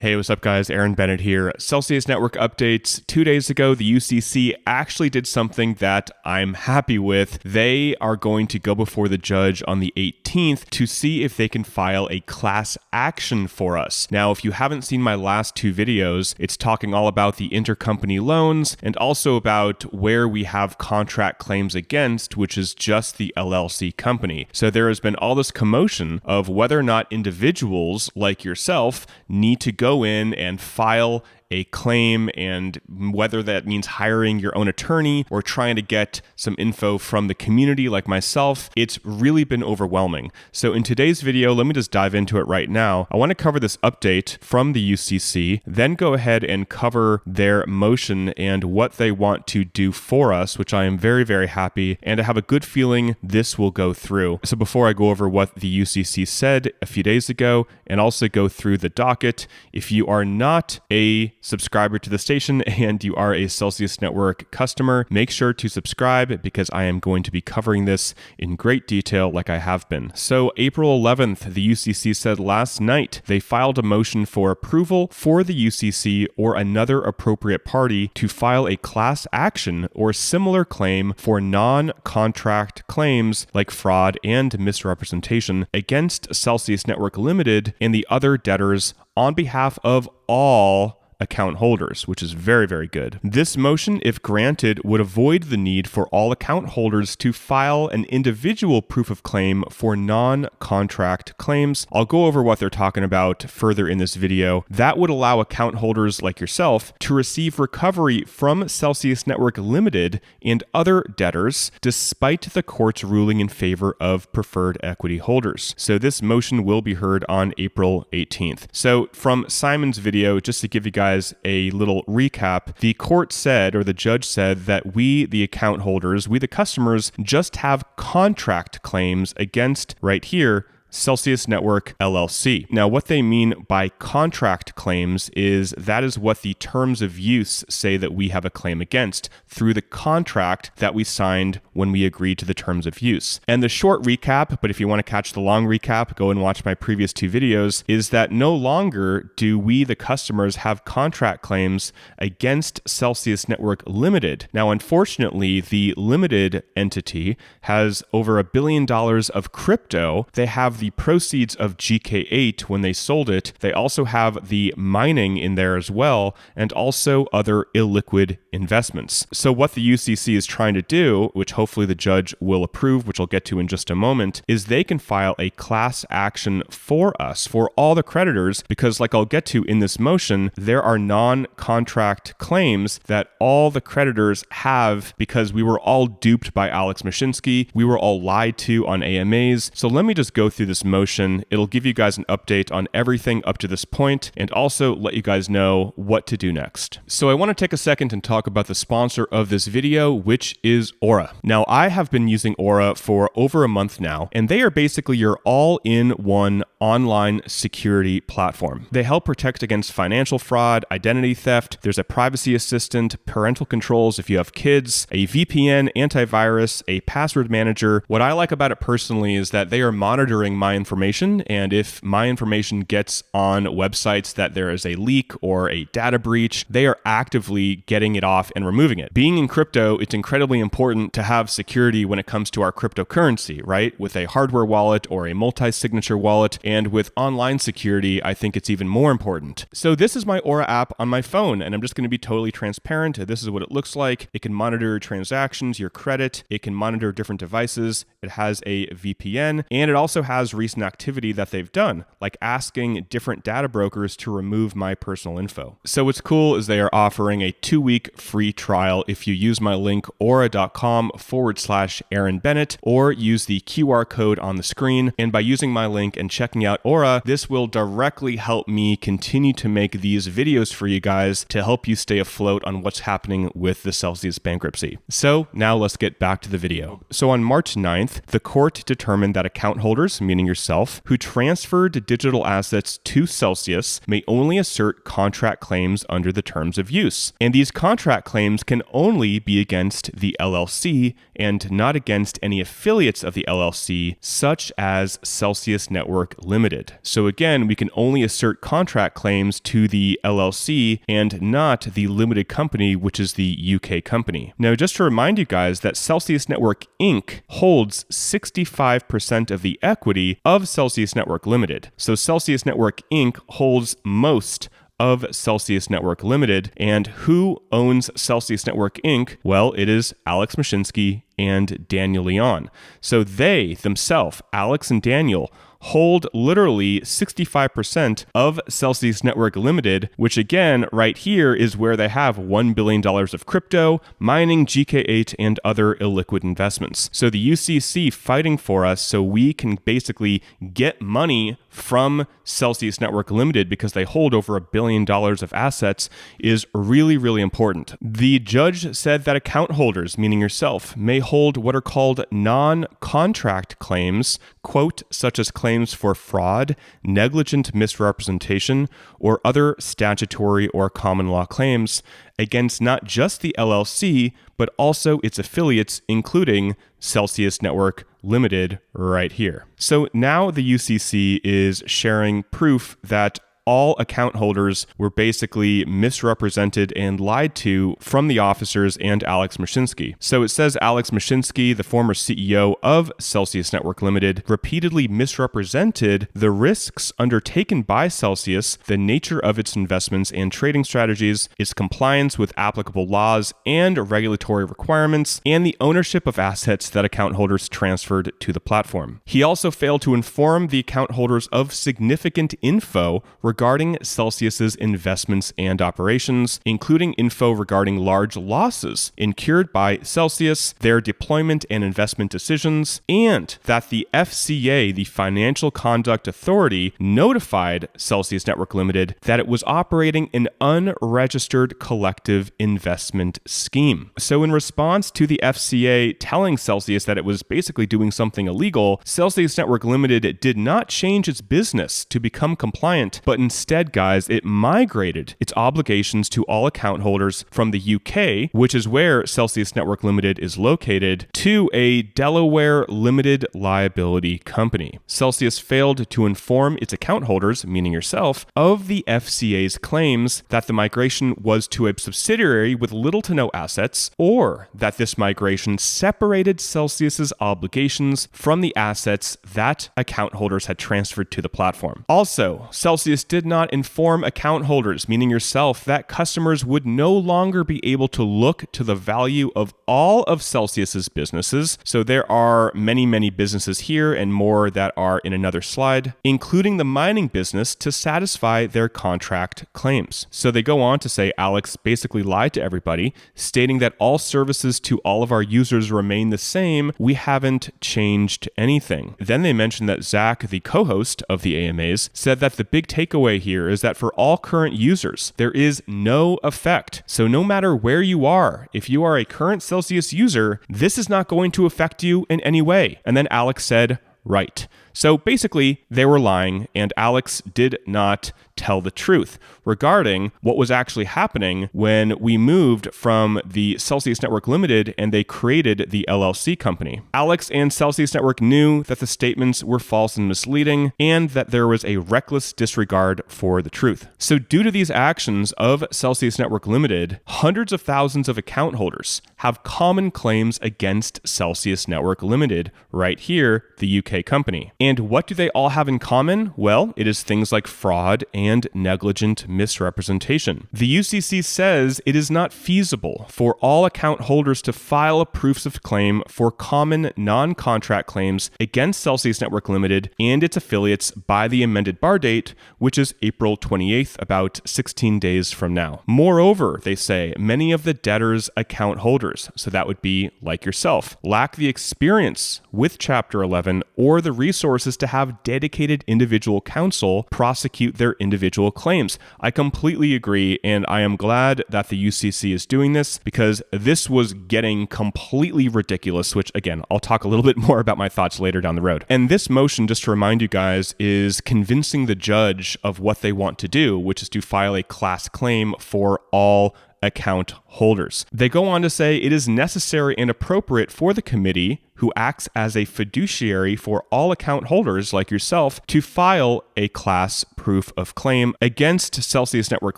Hey, what's up guys? Aaron Bennett here. Celsius Network updates. 2 days ago, the UCC actually did something that I'm happy with. They are going to go before the judge on the 18th to see if they can file a class action for us. Now, if you haven't seen my last two videos, it's talking all about the intercompany loans and also about where we have contract claims against, which is just the LLC company. So there has been all this commotion of whether or not individuals like yourself need to go in and file a claim, and whether that means hiring your own attorney or trying to get some info from the community like myself. It's really been overwhelming. So in today's video, let me just dive into it right now. I want to cover this update from the UCC, then go ahead and cover their motion and what they want to do for us, which I am very, very happy, and I have a good feeling this will go through. So before I go over what the UCC said a few days ago and also go through the docket, if you are not a subscriber to the station and you are a Celsius Network customer, make sure to subscribe because I am going to be covering this in great detail like I have been. So April 11th, the UCC said last night they filed a motion for approval for the UCC or another appropriate party to file a class action or similar claim for non-contract claims like fraud and misrepresentation against Celsius Network Limited and the other debtors on behalf of all account holders, which is very, very good. This motion, if granted, would avoid the need for all account holders to file an individual proof of claim for non-contract claims. I'll go over what they're talking about further in this video. That would allow account holders like yourself to receive recovery from Celsius Network Limited and other debtors despite the court's ruling in favor of preferred equity holders. So this motion will be heard on April 18th. So from Simon's video, just to give you guys a little recap, the court said, or the judge said, that we, the account holders, we, the customers, just have contract claims against, right here, Celsius Network LLC. Now, what they mean by contract claims is that is what the terms of use say that we have a claim against through the contract that we signed when we agreed to the terms of use. And the short recap, but if you want to catch the long recap, go and watch my previous two videos, is that no longer do we, the customers, have contract claims against Celsius Network Limited. Now, unfortunately, the limited entity has over $1 billion of crypto. They have the proceeds of GK8 when they sold it. They also have the mining in there as well, and also other illiquid investments. So what the UCC is trying to do, which hopefully the judge will approve, which I'll get to in just a moment, is they can file a class action for us, for all the creditors, because like I'll get to in this motion, there are non-contract claims that all the creditors have because we were all duped by Alex Mashinsky. We were all lied to on AMAs. So let me just go through this motion. It'll give you guys an update on everything up to this point and also let you guys know what to do next. So I want to take a second and talk about the sponsor of this video, which is Aura. Now, I have been using Aura for over a month now, and they are basically your all-in-one online security platform. They help protect against financial fraud, identity theft. There's a privacy assistant, parental controls if you have kids, a VPN, antivirus, a password manager. What I like about it personally is that they are monitoring my information, and if my information gets on websites that there is a leak or a data breach, they are actively getting it off and removing it. Being in crypto, it's incredibly important to have security when it comes to our cryptocurrency, right? With a hardware wallet or a multi-signature wallet, and with online security, I think it's even more important. So this is my Aura app on my phone, and I'm just going to be totally transparent. This is what it looks like. It can monitor your transactions, your credit. It can monitor different devices. It has a VPN, and it also has recent activity that they've done, like asking different data brokers to remove my personal info. So what's cool is they are offering a 2-week free trial if you use my link aura.com/Aaron Bennett or use the QR code on the screen. And by using my link and checking out Aura, this will directly help me continue to make these videos for you guys to help you stay afloat on what's happening with the Celsius bankruptcy. So now let's get back to the video. So on March 9th, the court determined that account holders, meaning meaning yourself, who transferred digital assets to Celsius may only assert contract claims under the terms of use. And these contract claims can only be against the LLC and not against any affiliates of the LLC, such as Celsius Network Limited. So again, we can only assert contract claims to the LLC and not the limited company, which is the UK company. Now, just to remind you guys that Celsius Network Inc. holds 65% of the equity of Celsius Network Limited. So Celsius Network Inc. holds most of Celsius Network Limited. And who owns Celsius Network Inc.? Well, it is Alex Mashinsky and Daniel Leon. So they themselves, Alex and Daniel, hold literally 65% of Celsius Network Limited, which again, right here is where they have $1 billion of crypto, mining, GK8, and other illiquid investments. So the UCC fighting for us so we can basically get money from Celsius Network Limited because they hold over $1 billion of assets is really, really important. The judge said that account holders, meaning yourself, may hold what are called non-contract claims, quote, such as claims for fraud, negligent misrepresentation, or other statutory or common law claims against not just the LLC, but also its affiliates, including Celsius Network Limited right here. So now the UCC is sharing proof that all account holders were basically misrepresented and lied to from the officers and Alex Mashinsky. So it says Alex Mashinsky, the former CEO of Celsius Network Limited, repeatedly misrepresented the risks undertaken by Celsius, the nature of its investments and trading strategies, its compliance with applicable laws and regulatory requirements, and the ownership of assets that account holders transferred to the platform. He also failed to inform the account holders of significant info regarding Celsius's investments and operations, including info regarding large losses incurred by Celsius, their deployment and investment decisions, and that the FCA, the Financial Conduct Authority, notified Celsius Network Limited that it was operating an unregistered collective investment scheme. So in response to the FCA telling Celsius that it was basically doing something illegal, Celsius Network Limited did not change its business to become compliant, but instead, guys, it migrated its obligations to all account holders from the UK, which is where Celsius Network Limited is located, to a Delaware limited liability company. Celsius failed to inform its account holders, meaning yourself, of the FCA's claims that the migration was to a subsidiary with little to no assets, or that this migration separated Celsius's obligations from the assets that account holders had transferred to the platform. Also, Celsius did not inform account holders, meaning yourself, that customers would no longer be able to look to the value of all of Celsius's businesses. So there are many, many businesses here and more that are in another slide, including the mining business, to satisfy their contract claims. So they go on to say Alex basically lied to everybody, stating that all services to all of our users remain the same. We haven't changed anything. Then they mentioned that Zach, the co-host of the AMAs, said that the big takeaway here is that for all current users, there is no effect. So no matter where you are, if you are a current Celsius user, this is not going to affect you in any way. And then Alex said, right. So basically, they were lying, and Alex did not tell the truth regarding what was actually happening when we moved from the Celsius Network Limited and they created the LLC company. Alex and Celsius Network knew that the statements were false and misleading, and that there was a reckless disregard for the truth. So due to these actions of Celsius Network Limited, hundreds of thousands of account holders have common claims against Celsius Network Limited, right here, the UK company. And what do they all have in common? Well, it is things like fraud and negligent misrepresentation. The UCC says it is not feasible for all account holders to file proofs of claim for common non-contract claims against Celsius Network Limited and its affiliates by the amended bar date, which is April 28th, about 16 days from now. Moreover, they say many of the debtors' account holders, so that would be like yourself, lack the experience with Chapter 11 or the resources resources to have dedicated individual counsel prosecute their individual claims. I completely agree, and I am glad that the UCC is doing this because this was getting completely ridiculous, which again, I'll talk a little bit more about my thoughts later down the road. And this motion, just to remind you guys, is convincing the judge of what they want to do, which is to file a class claim for all account holders. They go on to say it is necessary and appropriate for the committee, who acts as a fiduciary for all account holders like yourself, to file a class proof of claim against Celsius Network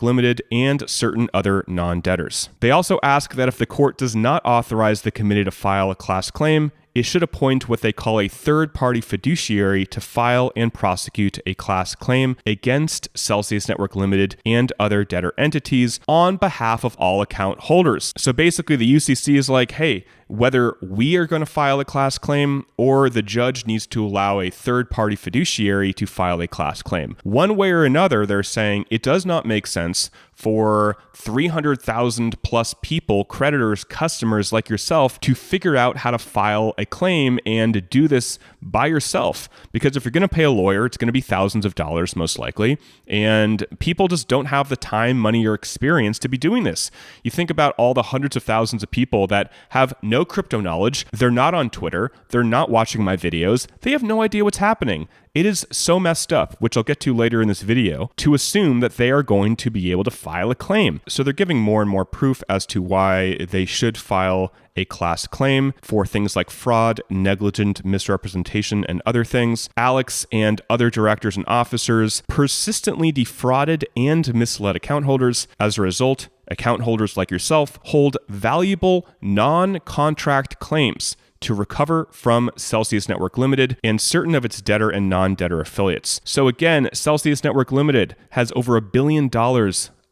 Limited and certain other non-debtors. They also ask that if the court does not authorize the committee to file a class claim, it should appoint what they call a third-party fiduciary to file and prosecute a class claim against Celsius Network Limited and other debtor entities on behalf of all account holders. So basically, the UCC is like, hey, whether we are going to file a class claim or the judge needs to allow a third-party fiduciary to file a class claim. One way or another, they're saying it does not make sense for 300,000 plus people, creditors, customers like yourself, to figure out how to file a claim and do this by yourself. Because if you're going to pay a lawyer, it's going to be thousands of dollars most likely. And people just don't have the time, money, or experience to be doing this. You think about all the hundreds of thousands of people that have no crypto knowledge. They're not on Twitter. They're not watching my videos. They have no idea what's happening. It is so messed up, which I'll get to later in this video, to assume that they are going to be able to file a claim. So they're giving more and more proof as to why they should file a class claim for things like fraud, negligent misrepresentation, and other things. Alex and other directors and officers persistently defrauded and misled account holders. As a result, account holders like yourself hold valuable non-contract claims to recover from Celsius Network Limited and certain of its debtor and non-debtor affiliates. So again, Celsius Network Limited has over $1 billion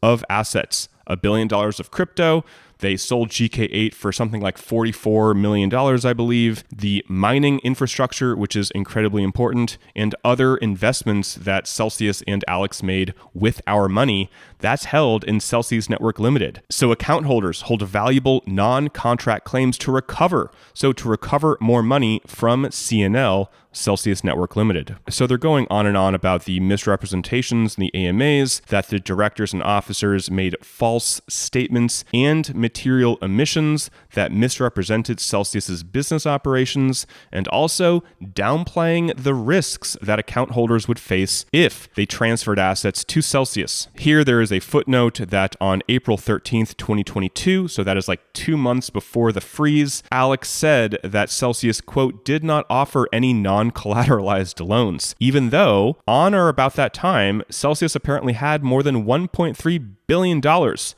of assets, $1 billion of crypto. They sold GK8 for something like $44 million, I believe. The mining infrastructure, which is incredibly important, and other investments that Celsius and Alex made with our money, that's held in Celsius Network Limited. So account holders hold valuable non-contract claims to recover. So to recover more money from CNL, Celsius Network Limited. So they're going on and on about the misrepresentations in the AMAs, that the directors and officers made false statements and material omissions that misrepresented Celsius's business operations, and also downplaying the risks that account holders would face if they transferred assets to Celsius. Here there is a footnote that on April 13th, 2022, so that is like 2 months before the freeze, Alex said that Celsius, quote, did not offer any non-collateralized loans, even though on or about that time, Celsius apparently had more than $1.3 billion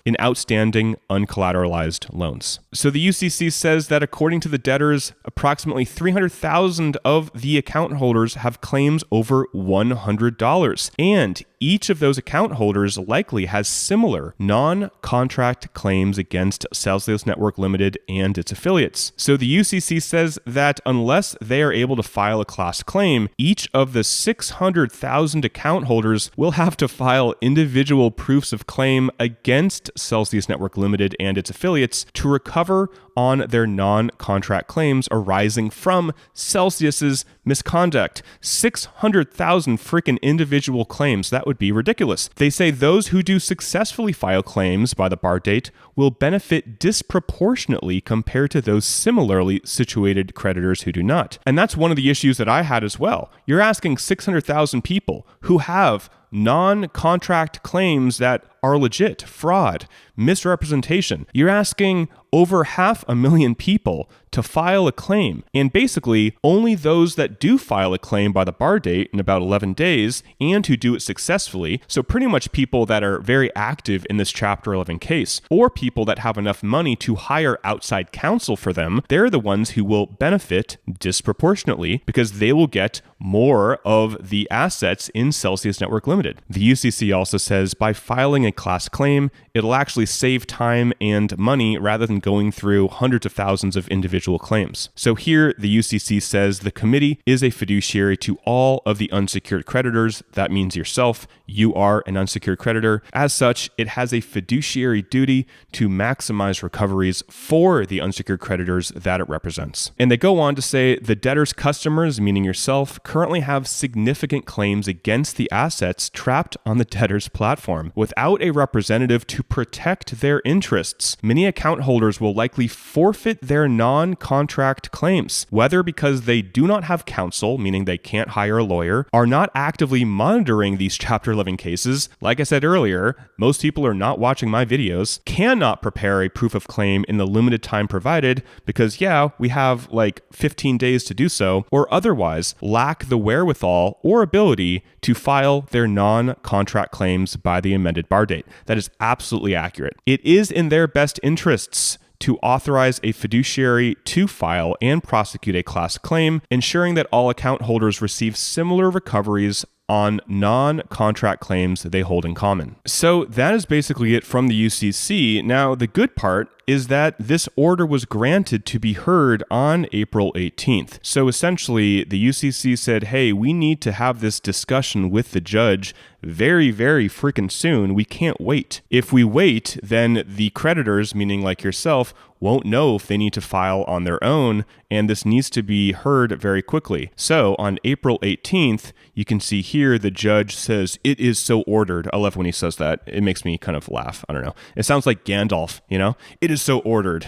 in outstanding uncollateralized loans. So the UCC says that according to the debtors, approximately 300,000 of the account holders have claims over $100, and each of those account holders likely has similar non-contract claims against Celsius Network Limited and its affiliates. So the UCC says that unless they are able to file a class claim, each of the 600,000 account holders will have to file individual proofs of claim against Celsius Network Limited and its affiliates to recover on their non-contract claims arising from Celsius's misconduct. 600,000 freaking individual claims. That would be ridiculous. They say those who do successfully file claims by the bar date will benefit disproportionately compared to those similarly situated creditors who do not. And that's one of the issues that I had as well. You're asking 600,000 people who have non-contract claims that are legit, fraud, misrepresentation. You're asking over 500,000 people to file a claim. And basically, only those that do file a claim by the bar date in about 11 days and who do it successfully, so pretty much people that are very active in this Chapter 11 case, or people that have enough money to hire outside counsel for them, they're the ones who will benefit disproportionately because they will get more of the assets in Celsius Network Limited. The UCC also says by filing a class claim, it'll actually save time and money rather than going through hundreds of thousands of individual claims. So here, the UCC says the committee is a fiduciary to all of the unsecured creditors. That means yourself. You are an unsecured creditor. As such, it has a fiduciary duty to maximize recoveries for the unsecured creditors that it represents. And they go on to say the debtor's customers, meaning yourself, currently have significant claims against the assets trapped on the debtor's platform. Without a representative to protect their interests, many account holders will likely forfeit their non-contract claims, whether because they do not have counsel, meaning they can't hire a lawyer, are not actively monitoring these Chapter 11 cases. Like I said earlier, most people are not watching my videos, cannot prepare a proof of claim in the limited time provided because, yeah, we have like 15 days to do so, or otherwise lack the wherewithal or ability to file their non-contract claims by the amended bar date. That is absolutely accurate. It is in their best interests to authorize a fiduciary to file and prosecute a class claim, ensuring that all account holders receive similar recoveries on non-contract claims they hold in common. So that is basically it from the UCC. Now, the good part is that this order was granted to be heard on April 18th. So essentially, the UCC said, hey, we need to have this discussion with the judge very, very freaking soon. We can't wait. If we wait, then the creditors, meaning like yourself, won't know if they need to file on their own, and this needs to be heard very quickly. So on April 18th, you can see here the judge says, it is so ordered. I love when he says that. It makes me kind of laugh. I don't know. It sounds like Gandalf, you know? It is so ordered.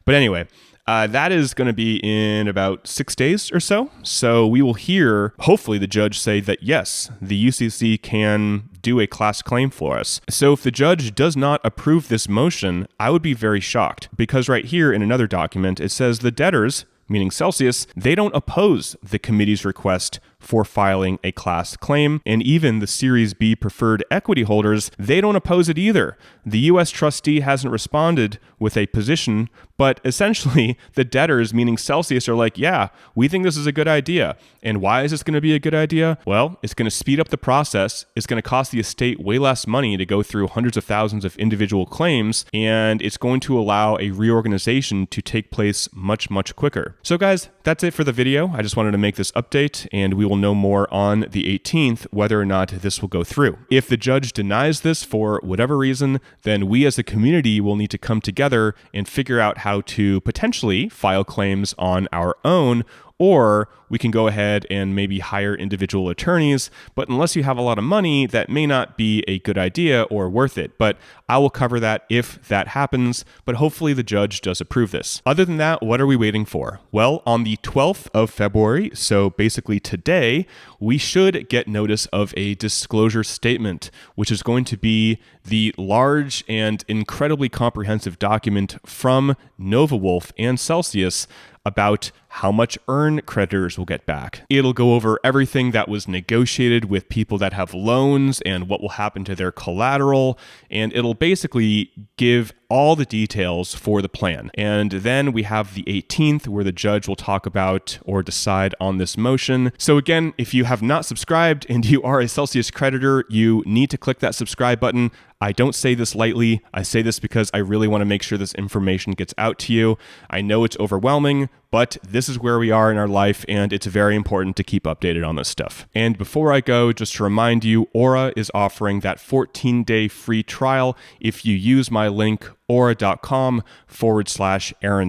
But anyway, that is going to be in about 6 days or so. So we will hear, hopefully, the judge say that, yes, the UCC can do a class claim for us. So if the judge does not approve this motion, I would be very shocked because right here in another document, it says the debtors, meaning Celsius, they don't oppose the committee's request for filing a class claim, and even the Series B preferred equity holders, they don't oppose it either. The U.S. trustee hasn't responded with a position, but essentially the debtors, meaning Celsius, are like, yeah, we think this is a good idea. And why is this going to be a good idea? Well, it's going to speed up the process. It's going to cost the estate way less money to go through hundreds of thousands of individual claims, and it's going to allow a reorganization to take place much, much quicker. So guys, that's it for the video. I just wanted to make this update, and we will know more on the 18th whether or not this will go through. If the judge denies this for whatever reason, then we as a community will need to come together and figure out how to potentially file claims on our own, or we can go ahead and maybe hire individual attorneys. But unless you have a lot of money, that may not be a good idea or worth it. But I will cover that if that happens, but hopefully the judge does approve this. Other than that, what are we waiting for? Well, on the 12th of February, so basically today, we should get notice of a disclosure statement, which is going to be the large and incredibly comprehensive document from novawulf and Celsius about how much earn creditors will get back. It'll go over everything that was negotiated with people that have loans and what will happen to their collateral, and it'll basically give all the details for the plan. And then we have the 18th where the judge will talk about or decide on this motion. So again, if you have not subscribed and you are a Celsius creditor, you need to click that subscribe button. I don't say this lightly. I say this because I really want to make sure this information gets out to you. I know it's overwhelming, but this is where we are in our life, and it's very important to keep updated on this stuff. And before I go, just to remind you, Aura is offering that 14-day free trial if you use my link aura.com/Aaron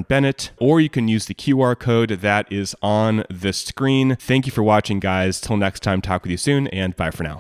Bennett, or you can use the QR code that is on the screen. Thank you for watching, guys. Till next time, talk with you soon, and bye for now.